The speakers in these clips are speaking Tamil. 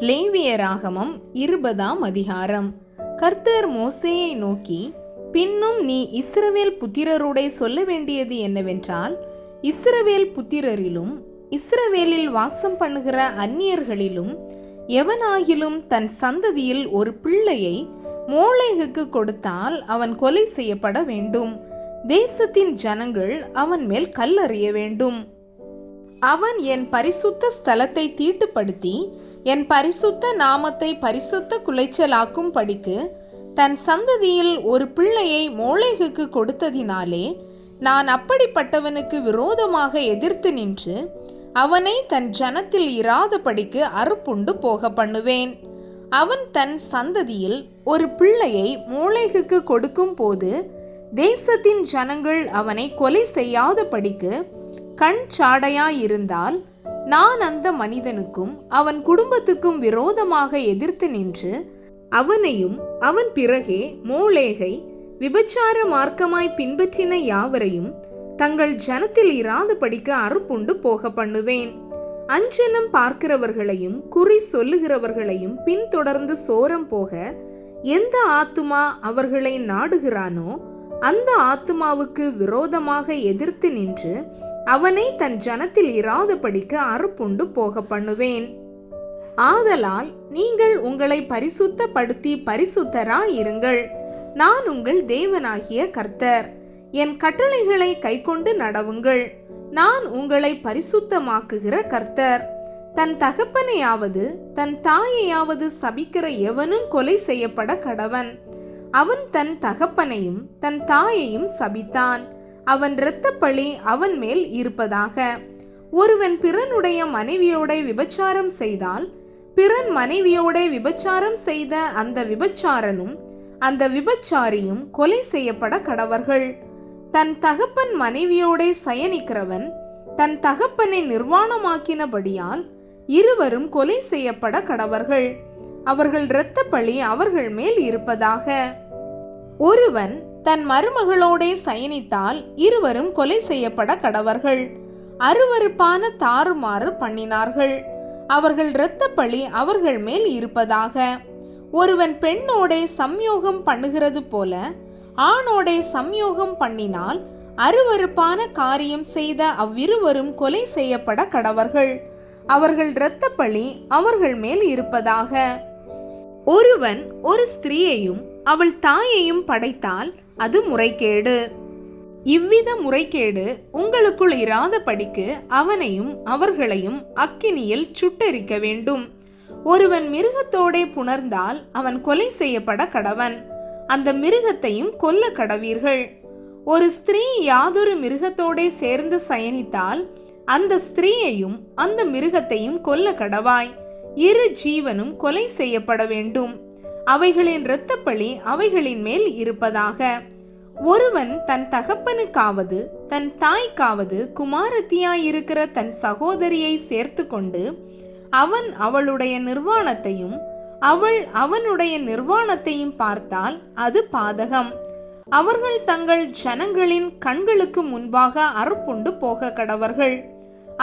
லேவியராகமம் 20ஆம் அதிகாரம். கர்த்தர் மோசேயை நோக்கி, பின்னும் நீ இஸ்ரவேல் புத்திரரோடே சொல்ல வேண்டியது என்னவென்றால், இஸ்ரவேல் புத்திரரிலும் இஸ்ரவேலில் வாசம் பண்ணுகிற அந்நியர்களிலும் எவனாகிலும் தன் சந்ததியில் ஒரு பிள்ளையை மோளேகுக்கு கொடுத்தால் அவன் கொலை செய்யப்பட வேண்டும். தேசத்தின் ஜனங்கள் அவன் மேல் கல்லெறிய வேண்டும். அவன் என் பரிசுத்த ஸ்தலத்தை தீட்டுப்படுத்தி என் பரிசுத்த நாமத்தை பரிசுத்த குலைச்சலாக்கும் படிக்கு தன் சந்ததியில் ஒரு பிள்ளையை மோளேகுக்கு கொடுத்ததினாலே நான் அப்படிப்பட்டவனுக்கு விரோதமாக எதிர்த்து நின்று அவனை தன் ஜனத்தில் இராதபடிக்கு அறுப்புண்டு போக பண்ணுவேன். அவன் தன் சந்ததியில் ஒரு பிள்ளையை மோளேகுக்கு கொடுக்கும் போது தேசத்தின் ஜனங்கள் அவனை கொலை செய்யாதபடிக்கு கண் சாடையாயிருந்தால் நான் அந்த மனிதனுக்கும் அவன் குடும்பத்துக்கும் விரோதமாக எதிர்த்து நின்று அவனையும் அவன் பிறகே மோளேகை விபச்சார மார்க்கமாய் பின்பற்றின யாவரையும் தங்கள் ஜனத்தில் இராதபடிக்கு அறுப்புண்டு போக பண்ணுவேன். அஞ்சனம் பார்க்கிறவர்களையும் குறி சொல்லுகிறவர்களையும் பின்தொடர்ந்து சோரம் போக எந்த ஆத்துமா அவர்களை நாடுகிறானோ அந்த ஆத்துமாவுக்கு விரோதமாக எதிர்த்து நின்று அவனை தன் ஜனத்தில் இராதபடிக்கு அறுப்புண்டு போக பண்ணுவேன். ஆதலால் நீங்கள் உங்களை பரிசுத்தப்படுத்தி பரிசுத்தராயிருங்கள். நான் உங்கள் தேவனாகிய கர்த்தர். என் கட்டளைகளை கைக்கொண்டு நடவுங்கள். நான் உங்களை பரிசுத்தமாக்குகிற கர்த்தர். தன் தகப்பனையாவது தன் தாயையாவது சபிக்கிற எவனும் கொலை செய்யப்பட கடவன். அவன் தன் தகப்பனையும் தன் தாயையும் சபித்தான். அவன் இரத்தப்பழி அவன் மேல் இருப்பதாக. ஒருவன் பிறனுடைய மனைவியோட விபச்சாரம் செய்தால் பிறன் மனைவியோட விபச்சாரம் செய்த அந்த விபச்சாரனும் அந்த விபச்சாரியும் கொலை செய்யப்பட கடவர்கள். தன் தகப்பன் மனைவியோட சயனிக்கிறவன் தன் தகப்பனை நிர்வாணமாக்கினபடியால் இருவரும் கொலை செய்யப்பட கடவர்கள். அவர்கள் இரத்தப்பழி அவர்கள் மேல் இருப்பதாக. ஒருவன் தன் மருமகளோடே சயனித்தால் இருவரும் கொலை செய்யப்பட கடவர்கள். அருவருப்பான தாறுமாறு பண்ணினார்கள். அவர்கள் இரத்தப்பழி அவர்கள் மேல் இருப்பதாக. ஒருவன் பெண்ணோடே சம்யோகம் பண்ணுகிறது போல ஆணோடே சம்யோகம் பண்ணினால் அருவருப்பான காரியம் செய்த அவ்விருவரும் கொலை செய்யப்பட கடவர்கள். அவர்கள் இரத்தப்பழி அவர்கள் மேல் இருப்பதாக. ஒருவன் ஒரு ஸ்திரீயையும் அவள் தாயையும் படைத்தால் அது முறைகேடு. இவ்வித முறைகேடு உங்களுக்குள் இராதபடிக்கு அவனையும் அவர்களையும் அக்கினியில் சுட்டெரிக்க வேண்டும். ஒருவன் மிருகத்தோடே புணர்ந்தால் அவன் கொலை செய்யப்பட கடவன். அந்த மிருகத்தையும் கொல்ல கடவீர்கள். ஒரு ஸ்திரீ யாதொரு மிருகத்தோடே சேர்ந்து சயனித்தால் அந்த ஸ்திரீயையும் அந்த மிருகத்தையும் கொல்ல கடவாய். இரு ஜீவனும் கொலை செய்யப்பட வேண்டும். அவைகளின் இரத்தப்பழி அவைகளின் மேல் இருப்பதாக. ஒருவன் தன் தகப்பனுக்காவது தன் தாய்க்காவது குமாரத்தியாயிருக்கிற தன் சகோதரியை சேர்த்து கொண்டு அவன் அவளுடைய நிர்வாணத்தையும் அவள் அவனுடைய நிர்வாணத்தையும் பார்த்தால் அது பாதகம். அவர்கள் தங்கள் ஜனங்களின் கண்களுக்கு முன்பாக அறுப்புண்டு போக கடவர்கள்.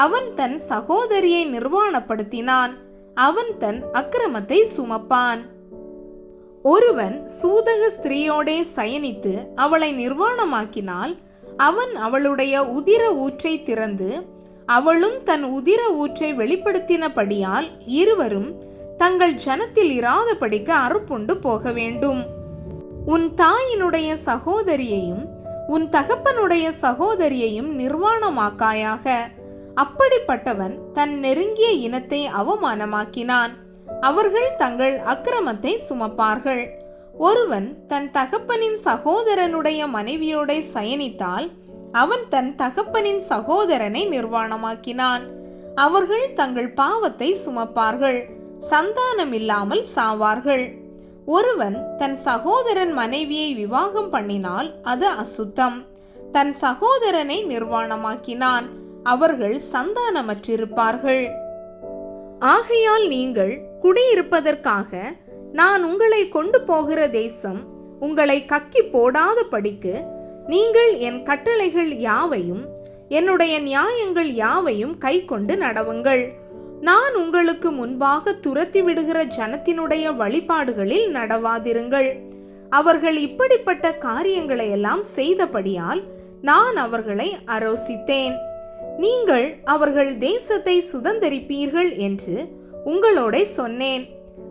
அவன் தன் சகோதரியை நிர்வாணப்படுத்தினான். அவன் தன் அக்கிரமத்தை சுமப்பான். ஒருவன் சூதக ஸ்திரீயோடே சயனித்து அவளை நிர்வாணமாக்கினால் அவன் அவளுடைய உதிர ஊற்றை திறந்து அவளும் தன் உதிர ஊற்றை வெளிப்படுத்தினபடியால் இருவரும் தங்கள் ஜனத்தில் இராதபடிக்கு அறுப்புண்டு போக வேண்டும். உன் தாயினுடைய சகோதரியையும் உன் தகப்பனுடைய சகோதரியையும் நிர்வாணமாக்காயாக. அப்படிப்பட்டவன் தன் நெருங்கிய இனத்தை அவமானமாக்கினான். அவர்கள் தங்கள் அக்கிரமத்தை சுமப்பார்கள். ஒருவன் தன் தகப்பனின் சகோதரனுடைய மனைவியோட சயனித்தால் அவன் தன் தகப்பனின் சகோதரனை நிர்வாணமாக்கினான். அவர்கள் தங்கள் பாவத்தை சுமப்பார்கள். சந்தானமில்லாமல் சாவார்கள். ஒருவன் தன் சகோதரன் மனைவியை விவாகம் பண்ணினால் அது அசுத்தம். தன் சகோதரனை நிர்வாணமாக்கினான். அவர்கள் சந்தானமற்றிருப்பார்கள். ஆகையால் நீங்கள் குடியிருப்பதற்காக நான் உங்களை கொண்டு போகிற தேசம் உங்களை கக்கி போடாத படிக்கு நீங்கள் என் கட்டளைகள் யாவையும் என்னுடைய நியாயங்கள் யாவையும் கை கொண்டு நடவுங்கள். நான் உங்களுக்கு முன்பாக துரத்தி விடுகிற ஜனத்தினுடைய வழிபாடுகளில் நடவாதிருங்கள். அவர்கள் இப்படிப்பட்ட காரியங்களை எல்லாம் செய்தபடியால் நான் அவர்களை அரோசித்தேன். நீங்கள் அவர்கள் தேசத்தை சுதந்தரிப்பீர்கள் என்று உங்களோட சொன்னேன்.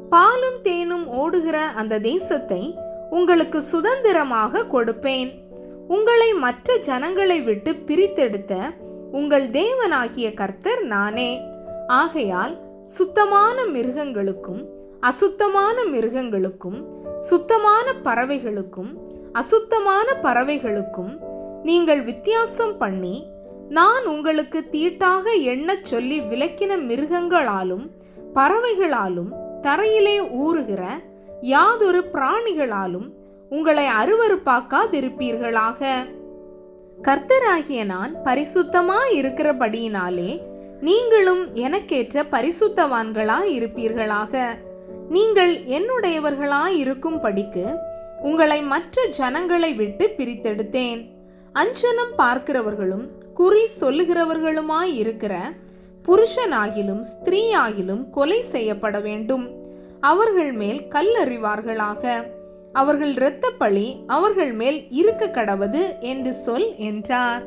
பாலும் தேனும் ஓடுகிற அந்த தேசத்தை உங்களுக்கு சுதந்திரமாக கொடுப்பேன். உங்களை மற்ற ஜனங்களை விட்டு பிரித்தெடுத்த உங்கள் தேவனாகிய கர்த்தர் நானே. ஆகையால் சுத்தமான மிருகங்களுக்கும் அசுத்தமான மிருகங்களுக்கும், சுத்தமான பறவைகளுக்கும் அசுத்தமான பறவைகளுக்கும் நீங்கள் வித்தியாசம் பண்ணி, நான் உங்களுக்கு தீட்டாக எண்ணச் சொல்லி விலக்கின மிருகங்களாலும் பறவைகளாலும் தரையிலே ஊறுகிற யாதொரு பிராணிகளாலும் உங்களை அருவருப்பாக்காதிருப்பீர்களாக. கர்த்தராகிய நான் பரிசுத்தமாயிருக்கிறபடியினாலே நீங்களும் எனக்கேற்ற பரிசுத்தவான்களாயிருப்பீர்களாக. நீங்கள் என்னுடையவர்களாயிருக்கும்படிக்கு உங்களை மற்ற ஜனங்களை விட்டு பிரித்தெடுத்தேன். அஞ்சனம் பார்க்கிறவர்களும் குறி சொல்லுகிறவர்களுமாயிருக்கிற புருஷனாகிலும் ஸ்திரீயாகிலும் கொலை செய்யப்பட வேண்டும். அவர்கள் மேல் கல்லறிவார்களாக. அவர்கள் இரத்தப்பழி அவர்கள் மேல் இருக்க கடவது என்று சொல் என்றார்.